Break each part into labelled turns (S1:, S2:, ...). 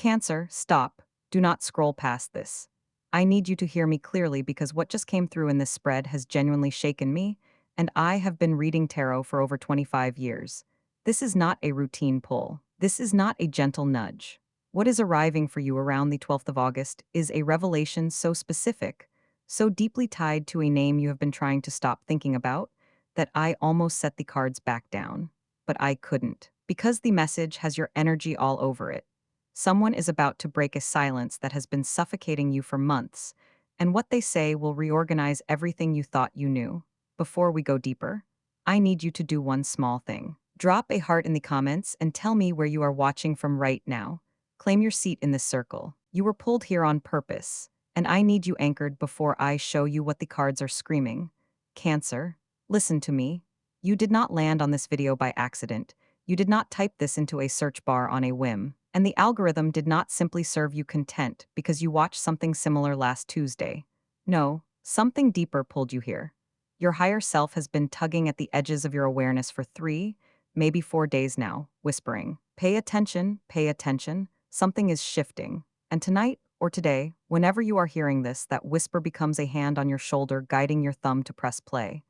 S1: Cancer, stop. Do not scroll past this. I need you to hear me clearly because what just came through in this spread has genuinely shaken me, and I have been reading tarot for over 25 years. This is not a routine pull. This is not a gentle nudge. What is arriving for you around the 12th of August is a revelation so specific, so deeply tied to a name you have been trying to stop thinking about, that I almost set the cards back down. But I couldn't. Because the message has your energy all over it. Someone is about to break a silence that has been suffocating you for months, and what they say will reorganize everything you thought you knew. Before we go deeper, I need you to do one small thing. Drop a heart in the comments and tell me where you are watching from right now. Claim your seat in this circle. You were pulled here on purpose, and I need you anchored before I show you what the cards are screaming. Cancer, listen to me. You did not land on this video by accident. You did not type this into a search bar on a whim. And the algorithm did not simply serve you content because you watched something similar last Tuesday. No, something deeper pulled you here. Your higher self has been tugging at the edges of your awareness for 3, maybe 4 days now, whispering, pay attention, something is shifting. And tonight, or today, whenever you are hearing this, that whisper becomes a hand on your shoulder guiding your thumb to press play.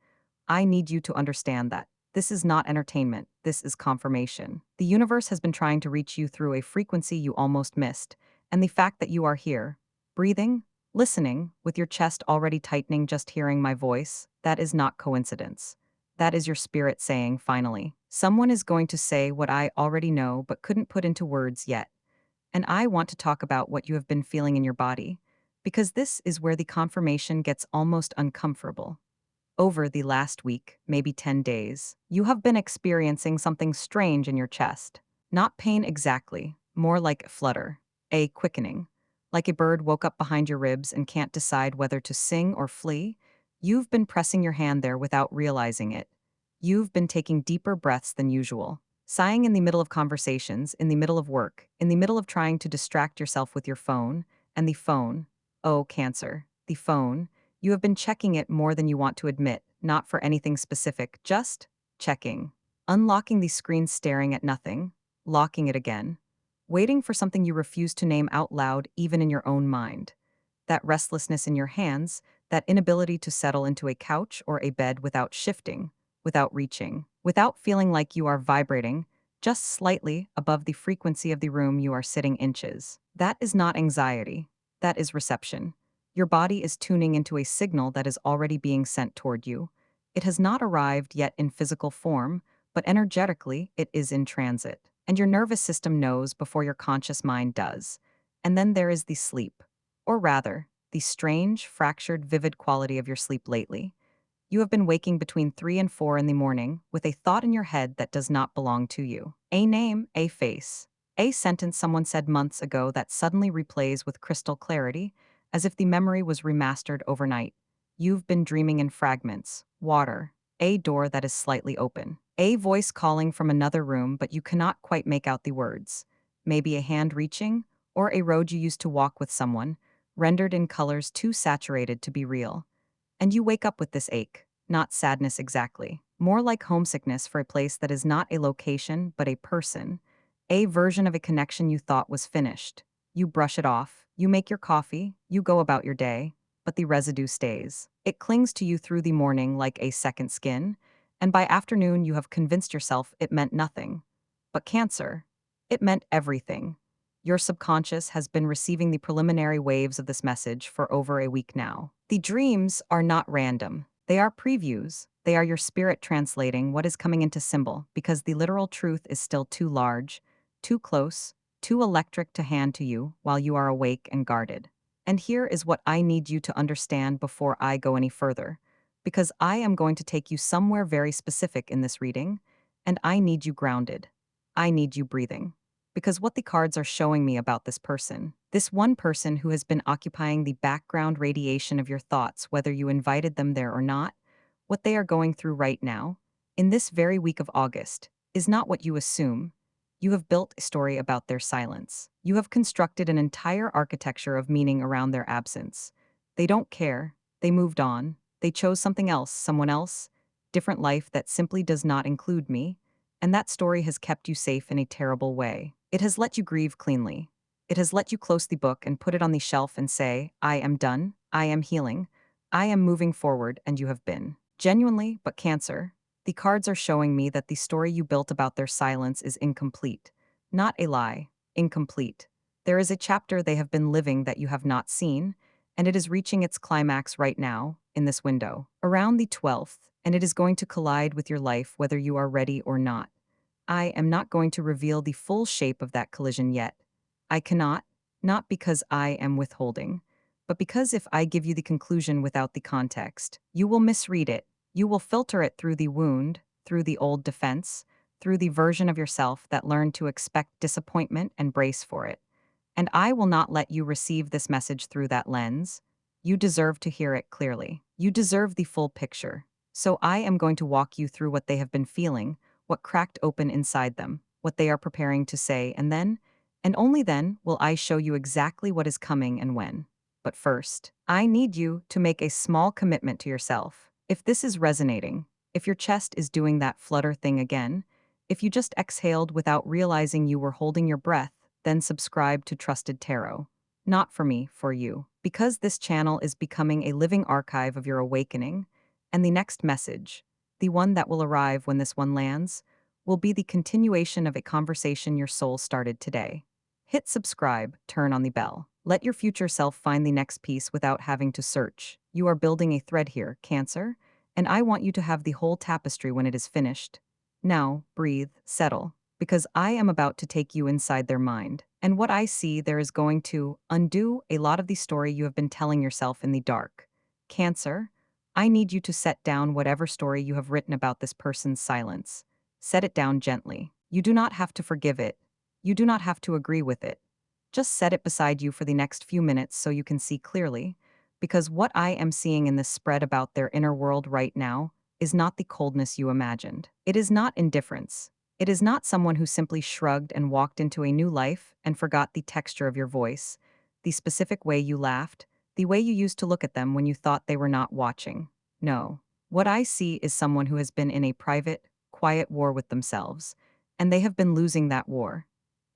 S1: I need you to understand that. This is not entertainment, this is confirmation. The universe has been trying to reach you through a frequency you almost missed, and the fact that you are here, breathing, listening, with your chest already tightening just hearing my voice, that is not coincidence. That is your spirit saying, finally, someone is going to say what I already know but couldn't put into words yet. And I want to talk about what you have been feeling in your body, because this is where the confirmation gets almost uncomfortable. Over the last week, maybe 10 days, you have been experiencing something strange in your chest. Not pain exactly, more like a flutter, a quickening. Like a bird woke up behind your ribs and can't decide whether to sing or flee. You've been pressing your hand there without realizing it. You've been taking deeper breaths than usual, sighing in the middle of conversations, in the middle of work, in the middle of trying to distract yourself with your phone, and the phone. Oh, Cancer, the phone. You have been checking it more than you want to admit, not for anything specific, just checking. Unlocking the screen, staring at nothing, locking it again, waiting for something you refuse to name out loud even in your own mind. That restlessness in your hands, that inability to settle into a couch or a bed without shifting, without reaching, without feeling like you are vibrating, just slightly above the frequency of the room you are sitting inches. That is not anxiety. That is reception. Your body is tuning into a signal that is already being sent toward you. It has not arrived yet in physical form, but energetically it is in transit. And your nervous system knows before your conscious mind does. And then there is the sleep. Or rather, the strange, fractured, vivid quality of your sleep lately. You have been waking between 3 and 4 in the morning with a thought in your head that does not belong to you. A name, a face. A sentence someone said months ago that suddenly replays with crystal clarity, as if the memory was remastered overnight. You've been dreaming in fragments. Water. A door that is slightly open. A voice calling from another room, but you cannot quite make out the words. Maybe a hand reaching, or a road you used to walk with someone, rendered in colors too saturated to be real. And you wake up with this ache, not sadness exactly, more like homesickness for a place that is not a location but a person, a version of a connection you thought was finished. You brush it off, you make your coffee, you go about your day, but the residue stays. It clings to you through the morning like a second skin, and by afternoon you have convinced yourself it meant nothing. But Cancer, it meant everything. Your subconscious has been receiving the preliminary waves of this message for over a week now. The dreams are not random. They are previews. They are your spirit translating what is coming into symbol, because the literal truth is still too large, too close, too electric to hand to you while you are awake and guarded. And here is what I need you to understand before I go any further, because I am going to take you somewhere very specific in this reading, and I need you grounded. I need you breathing. Because what the cards are showing me about this person, this one person who has been occupying the background radiation of your thoughts, whether you invited them there or not, what they are going through right now, in this very week of August, is not what you assume. You have built a story about their silence. You have constructed an entire architecture of meaning around their absence. They don't care. They moved on. They chose something else, someone else, different life that simply does not include me. And that story has kept you safe in a terrible way. It has let you grieve cleanly. It has let you close the book and put it on the shelf and say, I am done, I am healing, I am moving forward, and you have been. Genuinely, but Cancer, the cards are showing me that the story you built about their silence is incomplete. Not a lie, incomplete. There is a chapter they have been living that you have not seen, and it is reaching its climax right now, in this window, around the 12th, and it is going to collide with your life whether you are ready or not. I am not going to reveal the full shape of that collision yet. I cannot, not because I am withholding, but because if I give you the conclusion without the context, you will misread it. You will filter it through the wound, through the old defense, through the version of yourself that learned to expect disappointment and brace for it. And I will not let you receive this message through that lens. You deserve to hear it clearly. You deserve the full picture. So I am going to walk you through what they have been feeling, what cracked open inside them, what they are preparing to say, and only then, will I show you exactly what is coming and when. But first, I need you to make a small commitment to yourself. If this is resonating, if your chest is doing that flutter thing again, if you just exhaled without realizing you were holding your breath, then subscribe to Trusted Tarot. Not for me, for you. Because this channel is becoming a living archive of your awakening, and the next message, the one that will arrive when this one lands, will be the continuation of a conversation your soul started today. Hit subscribe, turn on the bell. Let your future self find the next piece without having to search. You are building a thread here, Cancer, and I want you to have the whole tapestry when it is finished. Now, breathe, settle, because I am about to take you inside their mind. And what I see there is going to undo a lot of the story you have been telling yourself in the dark. Cancer, I need you to set down whatever story you have written about this person's silence. Set it down gently. You do not have to forgive it. You do not have to agree with it. Just set it beside you for the next few minutes so you can see clearly, because what I am seeing in this spread about their inner world right now is not the coldness you imagined. It is not indifference. It is not someone who simply shrugged and walked into a new life and forgot the texture of your voice, the specific way you laughed, the way you used to look at them when you thought they were not watching. No. What I see is someone who has been in a private, quiet war with themselves, and they have been losing that war.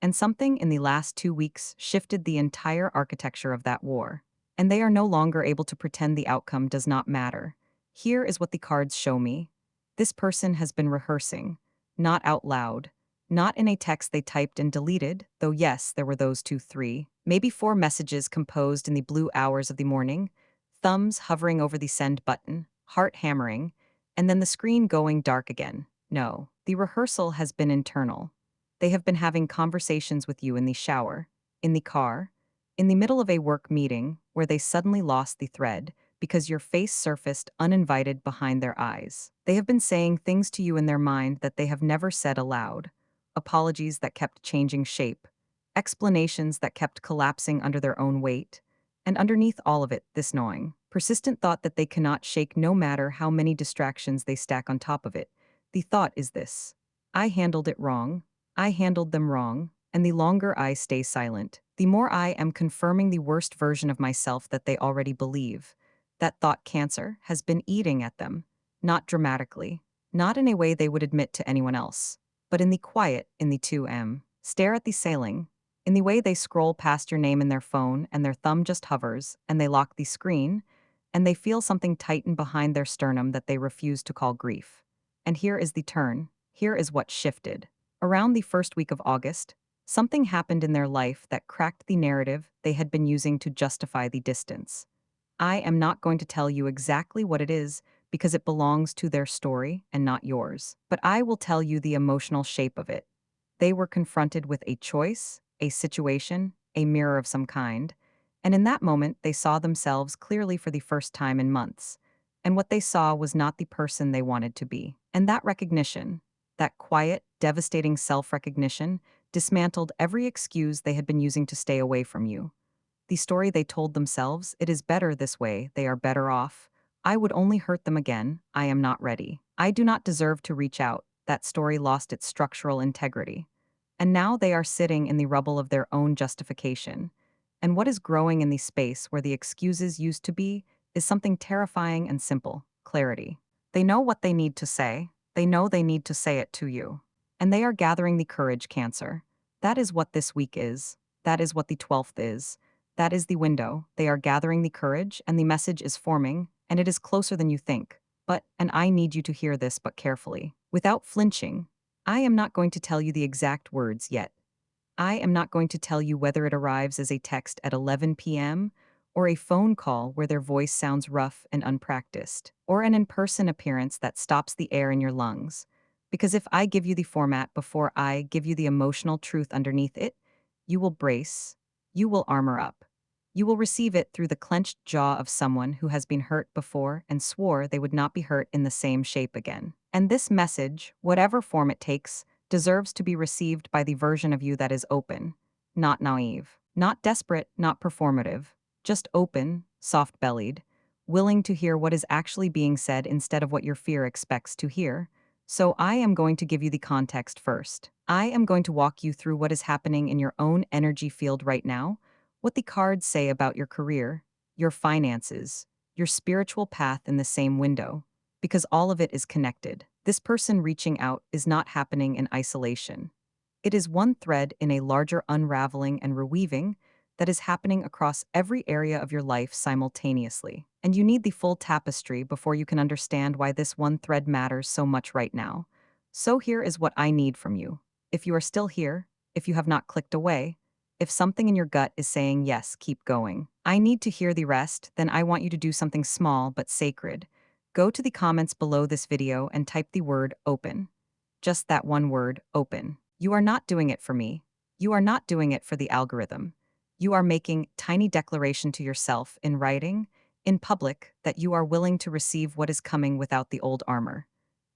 S1: And something in the last 2 weeks shifted the entire architecture of that war. And they are no longer able to pretend the outcome does not matter. Here is what the cards show me. This person has been rehearsing, not out loud, not in a text they typed and deleted, though yes, there were those 2, 3, maybe 4 messages composed in the blue hours of the morning, thumbs hovering over the send button, heart hammering, and then the screen going dark again. No, the rehearsal has been internal. They have been having conversations with you in the shower, in the car, in the middle of a work meeting where they suddenly lost the thread because your face surfaced uninvited behind their eyes. They have been saying things to you in their mind that they have never said aloud, apologies that kept changing shape, explanations that kept collapsing under their own weight, and underneath all of it, this gnawing, persistent thought that they cannot shake no matter how many distractions they stack on top of it. The thought is this: I handled it wrong. I handled them wrong, and the longer I stay silent, the more I am confirming the worst version of myself that they already believe. That thought, Cancer, has been eating at them, not dramatically, not in a way they would admit to anyone else, but in the quiet, in the 2M. Stare at the sailing, in the way they scroll past your name in their phone and their thumb just hovers, and they lock the screen, and they feel something tighten behind their sternum that they refuse to call grief. And here is the turn, here is what shifted. Around the first week of August, something happened in their life that cracked the narrative they had been using to justify the distance. I am not going to tell you exactly what it is because it belongs to their story and not yours, but I will tell you the emotional shape of it. They were confronted with a choice, a situation, a mirror of some kind, and in that moment they saw themselves clearly for the first time in months. And what they saw was not the person they wanted to be. And that recognition, that quiet, devastating self-recognition, dismantled every excuse they had been using to stay away from you. The story they told themselves, it is better this way, they are better off. I would only hurt them again, I am not ready. I do not deserve to reach out. That story lost its structural integrity. And now they are sitting in the rubble of their own justification. And what is growing in the space where the excuses used to be is something terrifying and simple: clarity. They know what they need to say. They know they need to say it to you. And they are gathering the courage, Cancer. That is what this week is. That is what the 12th is. That is the window. They are gathering the courage, and the message is forming, and it is closer than you think. And I need you to hear this, but carefully. Without flinching, I am not going to tell you the exact words yet. I am not going to tell you whether it arrives as a text at 11 p.m. or a phone call where their voice sounds rough and unpracticed, or an in-person appearance that stops the air in your lungs. Because if I give you the format before I give you the emotional truth underneath it, you will brace, you will armor up. You will receive it through the clenched jaw of someone who has been hurt before and swore they would not be hurt in the same shape again. And this message, whatever form it takes, deserves to be received by the version of you that is open, not naive, not desperate, not performative, just open, soft-bellied, willing to hear what is actually being said instead of what your fear expects to hear. So I am going to give you the context first. I am going to walk you through what is happening in your own energy field right now, what the cards say about your career, your finances, your spiritual path in the same window, because all of it is connected. This person reaching out is not happening in isolation. It is one thread in a larger unraveling and reweaving that is happening across every area of your life simultaneously. And you need the full tapestry before you can understand why this one thread matters so much right now. So here is what I need from you. If you are still here, if you have not clicked away, if something in your gut is saying yes, keep going. I need to hear the rest, then I want you to do something small but sacred. Go to the comments below this video and type the word open. Just that one word, open. You are not doing it for me. You are not doing it for the algorithm. You are making tiny declaration to yourself in writing, in public, that you are willing to receive what is coming without the old armor.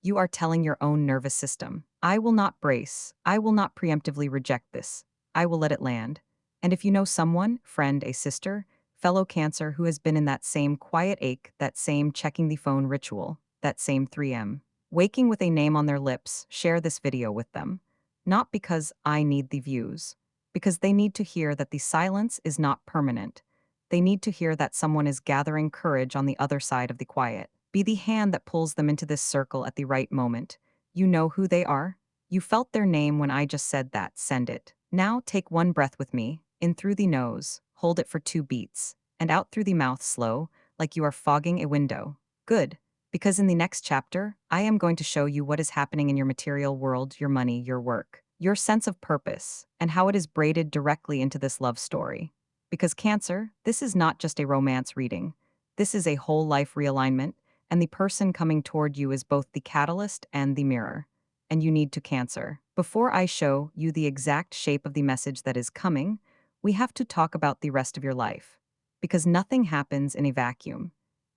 S1: You are telling your own nervous system, I will not brace. I will not preemptively reject this. I will let it land. And if you know someone, friend, a sister, fellow Cancer who has been in that same quiet ache, that same checking the phone ritual, that same 3 a.m. waking with a name on their lips, share this video with them. Not because I need the views, because they need to hear that the silence is not permanent. They need to hear that someone is gathering courage on the other side of the quiet. Be the hand that pulls them into this circle at the right moment. You know who they are. You felt their name when I just said that. Send it. Now take one breath with me, in through the nose, hold it for 2 beats, and out through the mouth slow, like you are fogging a window. Good, because in the next chapter, I am going to show you what is happening in your material world, your money, your work, your sense of purpose, and how it is braided directly into this love story. Because Cancer, this is not just a romance reading. This is a whole life realignment, and the person coming toward you is both the catalyst and the mirror. And you need to Cancer. Before I show you the exact shape of the message that is coming, we have to talk about the rest of your life. Because nothing happens in a vacuum.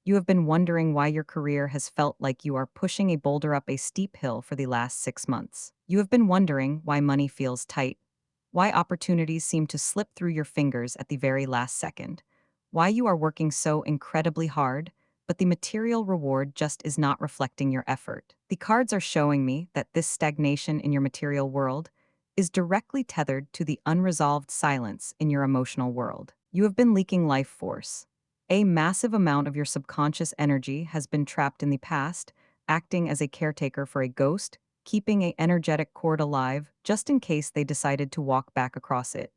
S1: You have been wondering why your career has felt like you are pushing a boulder up a steep hill for the last 6 months. You have been wondering why money feels tight, why opportunities seem to slip through your fingers at the very last second, why you are working so incredibly hard, but the material reward just is not reflecting your effort. The cards are showing me that this stagnation in your material world is directly tethered to the unresolved silence in your emotional world. You have been leaking life force. A massive amount of your subconscious energy has been trapped in the past, acting as a caretaker for a ghost, keeping an energetic cord alive just in case they decided to walk back across it.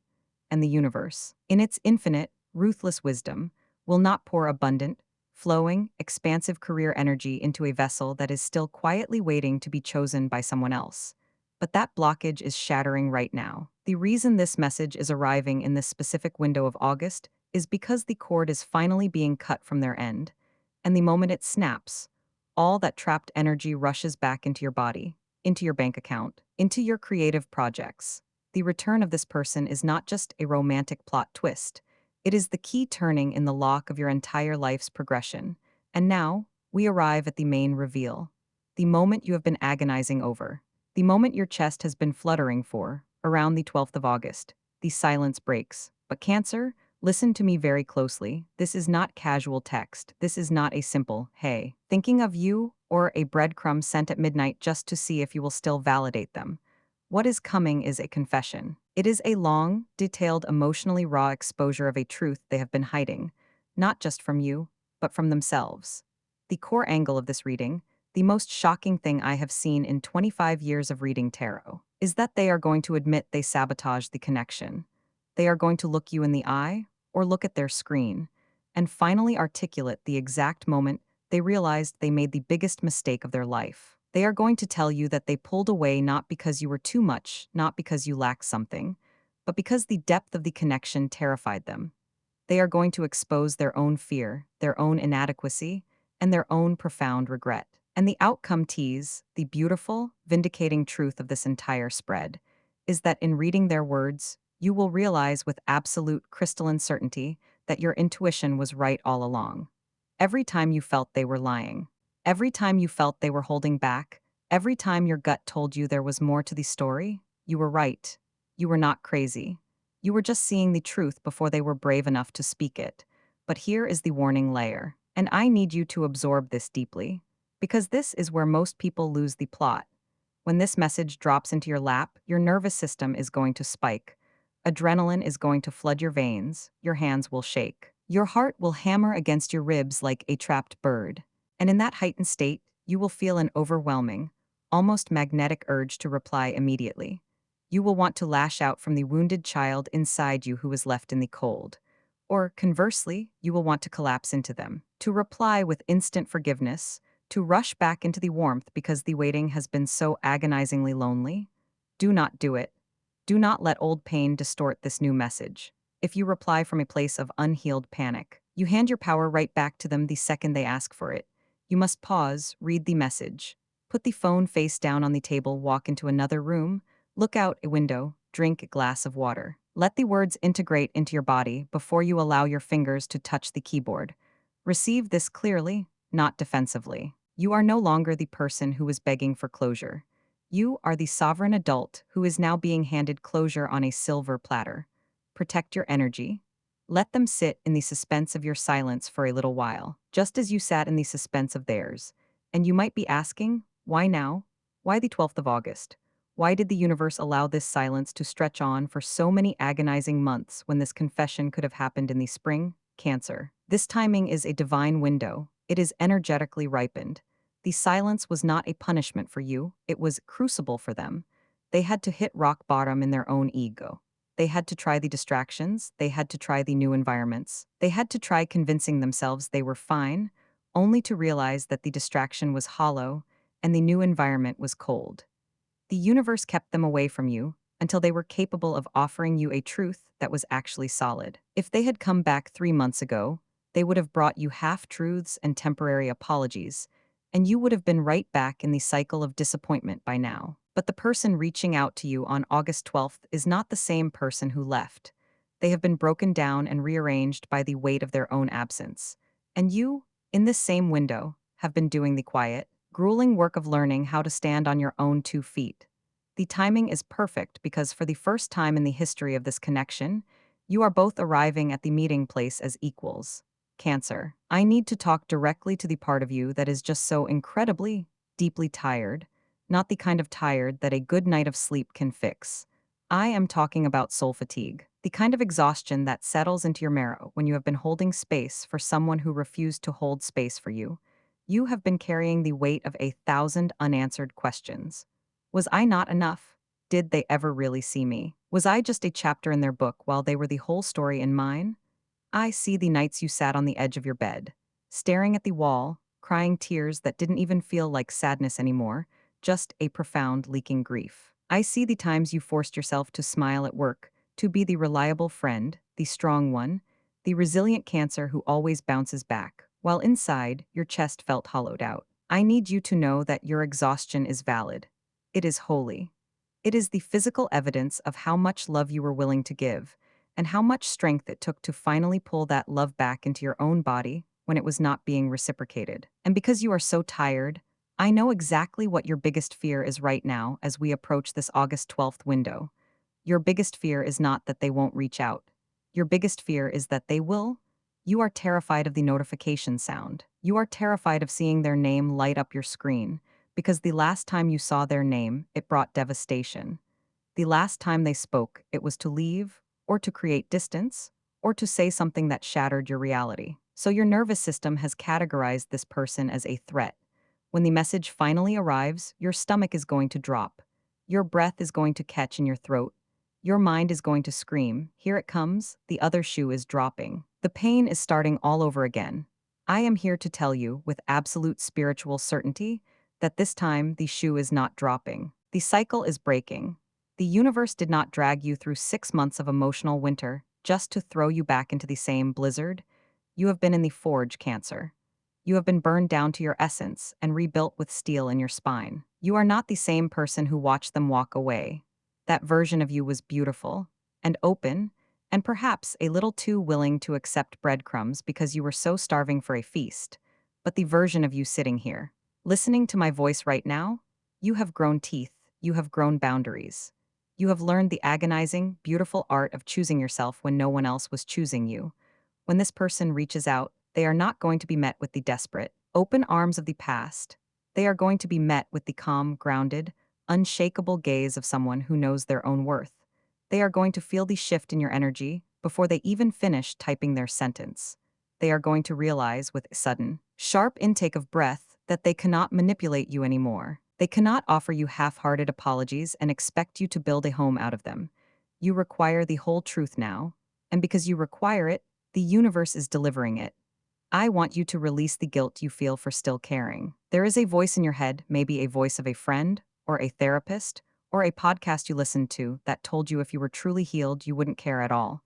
S1: And the universe, in its infinite, ruthless wisdom, will not pour abundant, flowing, expansive career energy into a vessel that is still quietly waiting to be chosen by someone else. But that blockage is shattering right now. The reason this message is arriving in this specific window of August is because the cord is finally being cut from their end, and the moment it snaps, all that trapped energy rushes back into your body, into your bank account, into your creative projects. The return of this person is not just a romantic plot twist. It is the key turning in the lock of your entire life's progression. And now, we arrive at the main reveal. The moment you have been agonizing over. The moment your chest has been fluttering for, around the 12th of August. The silence breaks. But Cancer, listen to me very closely. This is not casual text. This is not a simple, hey, thinking of you, or a breadcrumb sent at midnight just to see if you will still validate them. What is coming is a confession. It is a long, detailed, emotionally raw exposure of a truth they have been hiding, not just from you, but from themselves. The core angle of this reading, the most shocking thing I have seen in 25 years of reading tarot, is that they are going to admit they sabotaged the connection. They are going to look you in the eye or look at their screen and finally articulate the exact moment they realized they made the biggest mistake of their life. They are going to tell you that they pulled away not because you were too much, not because you lacked something, but because the depth of the connection terrified them. They are going to expose their own fear, their own inadequacy, and their own profound regret. And the outcome tease, the beautiful, vindicating truth of this entire spread, is that in reading their words, you will realize with absolute crystalline certainty that your intuition was right all along. Every time you felt they were lying, every time you felt they were holding back, every time your gut told you there was more to the story, you were right. You were not crazy. You were just seeing the truth before they were brave enough to speak it. But here is the warning layer, and I need you to absorb this deeply, because this is where most people lose the plot. When this message drops into your lap, your nervous system is going to spike. Adrenaline is going to flood your veins, your hands will shake. Your heart will hammer against your ribs like a trapped bird. And in that heightened state, you will feel an overwhelming, almost magnetic urge to reply immediately. You will want to lash out from the wounded child inside you who is left in the cold. Or, conversely, you will want to collapse into them, to reply with instant forgiveness, to rush back into the warmth because the waiting has been so agonizingly lonely. Do not do it. Do not let old pain distort this new message. If you reply from a place of unhealed panic, you hand your power right back to them the second they ask for it. You must pause, read the message, put the phone face down on the table, walk into another room, look out a window, drink a glass of water. Let the words integrate into your body before you allow your fingers to touch the keyboard. Receive this clearly, not defensively. You are no longer the person who is begging for closure. You are the sovereign adult who is now being handed closure on a silver platter. Protect your energy. Let them sit in the suspense of your silence for a little while, just as you sat in the suspense of theirs. And you might be asking, why now? Why the 12th of August? Why did the universe allow this silence to stretch on for so many agonizing months when this confession could have happened in the spring? Cancer. This timing is a divine window. It is energetically ripened. The silence was not a punishment for you, it was crucible for them. They had to hit rock bottom in their own ego. They had to try the distractions, they had to try the new environments, they had to try convincing themselves they were fine, only to realize that the distraction was hollow and the new environment was cold. The universe kept them away from you until they were capable of offering you a truth that was actually solid. If they had come back 3 months ago, they would have brought you half-truths and temporary apologies, and you would have been right back in the cycle of disappointment by now. But the person reaching out to you on August 12th is not the same person who left. They have been broken down and rearranged by the weight of their own absence. And you, in this same window, have been doing the quiet, grueling work of learning how to stand on your own 2 feet. The timing is perfect because for the first time in the history of this connection, you are both arriving at the meeting place as equals. Cancer. I need to talk directly to the part of you that is just so incredibly, deeply tired, not the kind of tired that a good night of sleep can fix. I am talking about soul fatigue, the kind of exhaustion that settles into your marrow when you have been holding space for someone who refused to hold space for you. You have been carrying the weight of 1,000 unanswered questions. Was I not enough? Did they ever really see me? Was I just a chapter in their book while they were the whole story in mine? I see the nights you sat on the edge of your bed, staring at the wall, crying tears that didn't even feel like sadness anymore, just a profound leaking grief. I see the times you forced yourself to smile at work, to be the reliable friend, the strong one, the resilient Cancer who always bounces back, while inside, your chest felt hollowed out. I need you to know that your exhaustion is valid. It is holy. It is the physical evidence of how much love you were willing to give, and how much strength it took to finally pull that love back into your own body when it was not being reciprocated. And because you are so tired, I know exactly what your biggest fear is right now as we approach this August 12th window. Your biggest fear is not that they won't reach out. Your biggest fear is that they will. You are terrified of the notification sound. You are terrified of seeing their name light up your screen, because the last time you saw their name, it brought devastation. The last time they spoke, it was to leave, or to create distance, or to say something that shattered your reality. So your nervous system has categorized this person as a threat. When the message finally arrives, your stomach is going to drop. Your breath is going to catch in your throat. Your mind is going to scream, here it comes, the other shoe is dropping. The pain is starting all over again. I am here to tell you, with absolute spiritual certainty, that this time the shoe is not dropping. The cycle is breaking. The universe did not drag you through 6 months of emotional winter just to throw you back into the same blizzard. You have been in the forge, Cancer. You have been burned down to your essence and rebuilt with steel in your spine. You are not the same person who watched them walk away. That version of you was beautiful and open, and perhaps a little too willing to accept breadcrumbs because you were so starving for a feast. But the version of you sitting here, listening to my voice right now, you have grown teeth, you have grown boundaries. You have learned the agonizing, beautiful art of choosing yourself when no one else was choosing you. When this person reaches out, they are not going to be met with the desperate, open arms of the past. They are going to be met with the calm, grounded, unshakable gaze of someone who knows their own worth. They are going to feel the shift in your energy before they even finish typing their sentence. They are going to realize with a sudden, sharp intake of breath that they cannot manipulate you anymore. They cannot offer you half-hearted apologies and expect you to build a home out of them. You require the whole truth now, and because you require it, the universe is delivering it. I want you to release the guilt you feel for still caring. There is a voice in your head, maybe a voice of a friend, or a therapist, or a podcast you listened to that told you if you were truly healed, you wouldn't care at all.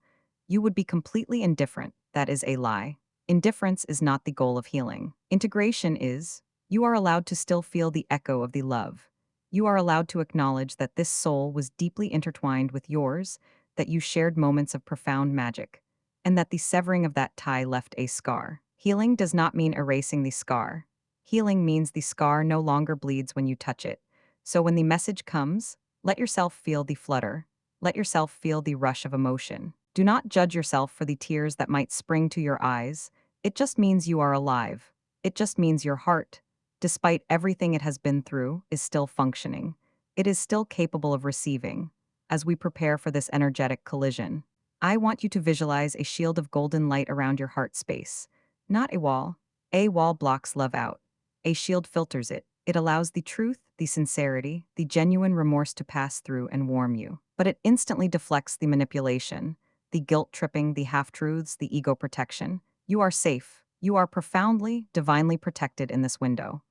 S1: You would be completely indifferent. That is a lie. Indifference is not the goal of healing. Integration is. You are allowed to still feel the echo of the love. You are allowed to acknowledge that this soul was deeply intertwined with yours, that you shared moments of profound magic, and that the severing of that tie left a scar. Healing does not mean erasing the scar. Healing means the scar no longer bleeds when you touch it. So when the message comes, let yourself feel the flutter. Let yourself feel the rush of emotion. Do not judge yourself for the tears that might spring to your eyes. It just means you are alive. It just means your heart, despite everything it has been through, is still functioning. It is still capable of receiving. As we prepare for this energetic collision, I want you to visualize a shield of golden light around your heart space. Not a wall. A wall blocks love out. A shield filters it. It allows the truth, the sincerity, the genuine remorse to pass through and warm you. But it instantly deflects the manipulation, the guilt-tripping, the half-truths, the ego protection. You are safe. You are profoundly, divinely protected in this window.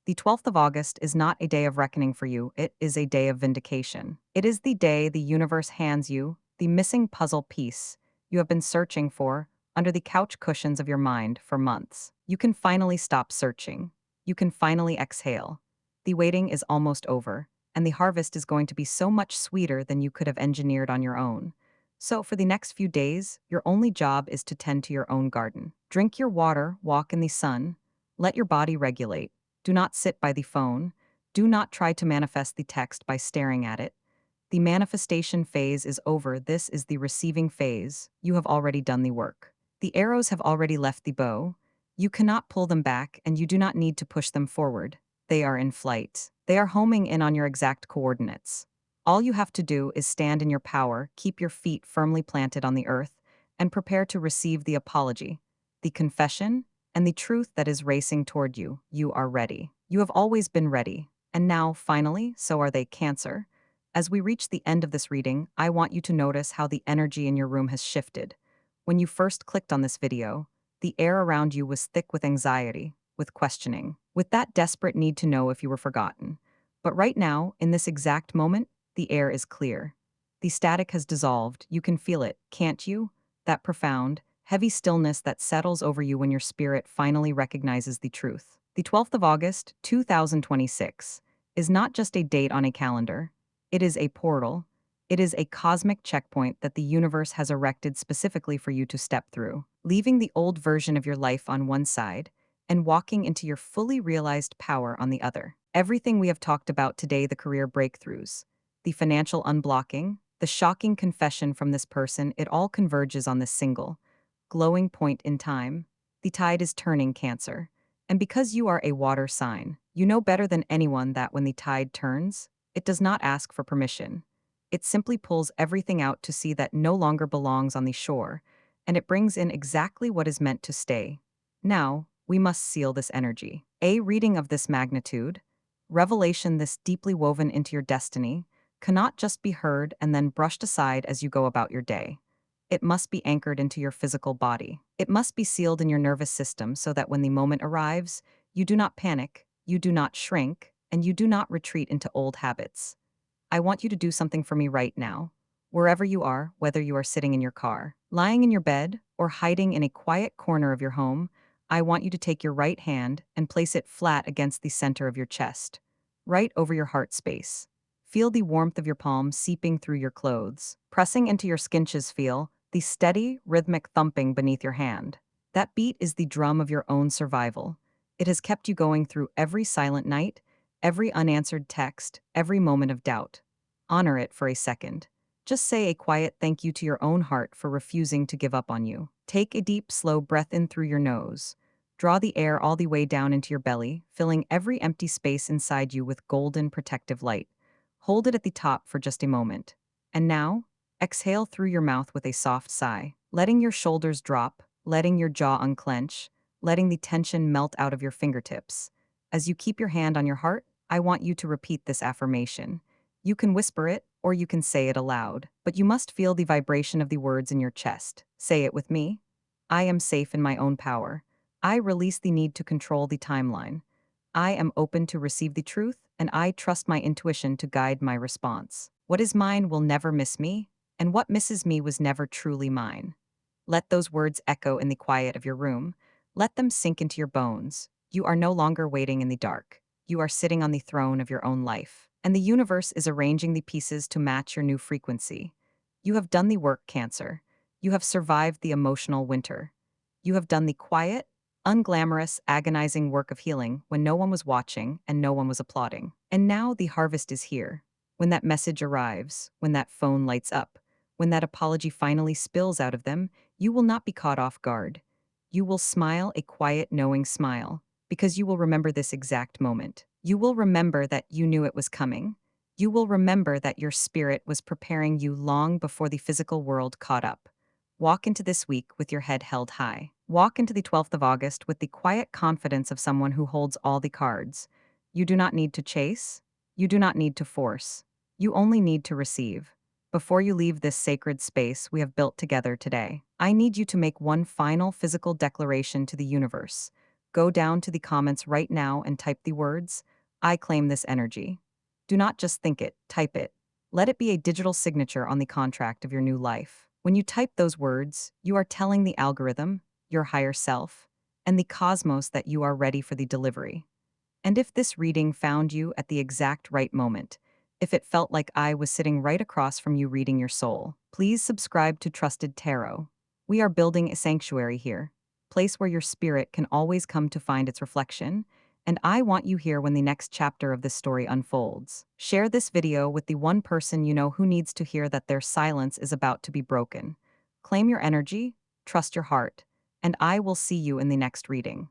S1: The 12th of August is not a day of reckoning for you, it is a day of vindication. It is the day the universe hands you the missing puzzle piece you have been searching for under the couch cushions of your mind for months. You can finally stop searching. You can finally exhale. The waiting is almost over, and the harvest is going to be so much sweeter than you could have engineered on your own. So for the next few days, your only job is to tend to your own garden. Drink your water, walk in the sun, let your body regulate. Do not sit by the phone. Do not try to manifest the text by staring at it. The manifestation phase is over. This is the receiving phase. You have already done the work. The arrows have already left the bow. You cannot pull them back, and you do not need to push them forward. They are in flight. They are homing in on your exact coordinates. All you have to do is stand in your power, keep your feet firmly planted on the earth, and prepare to receive the apology, the confession, and the truth that is racing toward you. You are ready. You have always been ready. And now, finally, so are they, Cancer. As we reach the end of this reading, I want you to notice how the energy in your room has shifted. When you first clicked on this video, the air around you was thick with anxiety, with questioning, with that desperate need to know if you were forgotten. But right now, in this exact moment, the air is clear. The static has dissolved. You can feel it, can't you? That profound, heavy stillness that settles over you when your spirit finally recognizes the truth. The 12th of August, 2026, is not just a date on a calendar. It is a portal. It is a cosmic checkpoint that the universe has erected specifically for you to step through, leaving the old version of your life on one side and walking into your fully realized power on the other. Everything we have talked about today, the career breakthroughs, the financial unblocking, the shocking confession from this person, it all converges on this single, glowing point in time. The tide is turning, Cancer. And because you are a water sign, you know better than anyone that when the tide turns, it does not ask for permission. It simply pulls everything out to see that no longer belongs on the shore, and it brings in exactly what is meant to stay. Now, we must seal this energy. A reading of this magnitude, revelation this deeply woven into your destiny, cannot just be heard and then brushed aside as you go about your day. It must be anchored into your physical body. It must be sealed in your nervous system so that when the moment arrives, you do not panic, you do not shrink, and you do not retreat into old habits. I want you to do something for me right now. Wherever you are, whether you are sitting in your car, lying in your bed, or hiding in a quiet corner of your home, I want you to take your right hand and place it flat against the center of your chest, right over your heart space. Feel the warmth of your palm seeping through your clothes, pressing into your skinches. Feel the steady, rhythmic thumping beneath your hand. That beat is the drum of your own survival. It has kept you going through every silent night, every unanswered text, every moment of doubt. Honor it for a second. Just say a quiet thank you to your own heart for refusing to give up on you. Take a deep, slow breath in through your nose. Draw the air all the way down into your belly, filling every empty space inside you with golden protective light. Hold it at the top for just a moment. And now, exhale through your mouth with a soft sigh, letting your shoulders drop, letting your jaw unclench, letting the tension melt out of your fingertips. As you keep your hand on your heart, I want you to repeat this affirmation. You can whisper it, or you can say it aloud, but you must feel the vibration of the words in your chest. Say it with me. I am safe in my own power. I release the need to control the timeline. I am open to receive the truth, and I trust my intuition to guide my response. What is mine will never miss me, and what misses me was never truly mine. Let those words echo in the quiet of your room. Let them sink into your bones. You are no longer waiting in the dark. You are sitting on the throne of your own life, and the universe is arranging the pieces to match your new frequency. You have done the work, Cancer. You have survived the emotional winter. You have done the quiet, unglamorous, agonizing work of healing when no one was watching and no one was applauding. And now the harvest is here. When that message arrives, when that phone lights up, when that apology finally spills out of them, you will not be caught off guard. You will smile a quiet, knowing smile, because you will remember this exact moment. You will remember that you knew it was coming. You will remember that your spirit was preparing you long before the physical world caught up. Walk into this week with your head held high. Walk into the 12th of August with the quiet confidence of someone who holds all the cards. You do not need to chase. You do not need to force. You only need to receive. Before you leave this sacred space we have built together today, I need you to make one final physical declaration to the universe. Go down to the comments right now and type the words, I claim this energy. Do not just think it, type it. Let it be a digital signature on the contract of your new life. When you type those words, you are telling the algorithm, your higher self, and the cosmos that you are ready for the delivery. And if this reading found you at the exact right moment, if it felt like I was sitting right across from you reading your soul, please subscribe to Trusted Tarot. We are building a sanctuary here, place where your spirit can always come to find its reflection, and I want you here when the next chapter of this story unfolds. Share this video with the one person you know who needs to hear that their silence is about to be broken. Claim your energy, trust your heart, and I will see you in the next reading.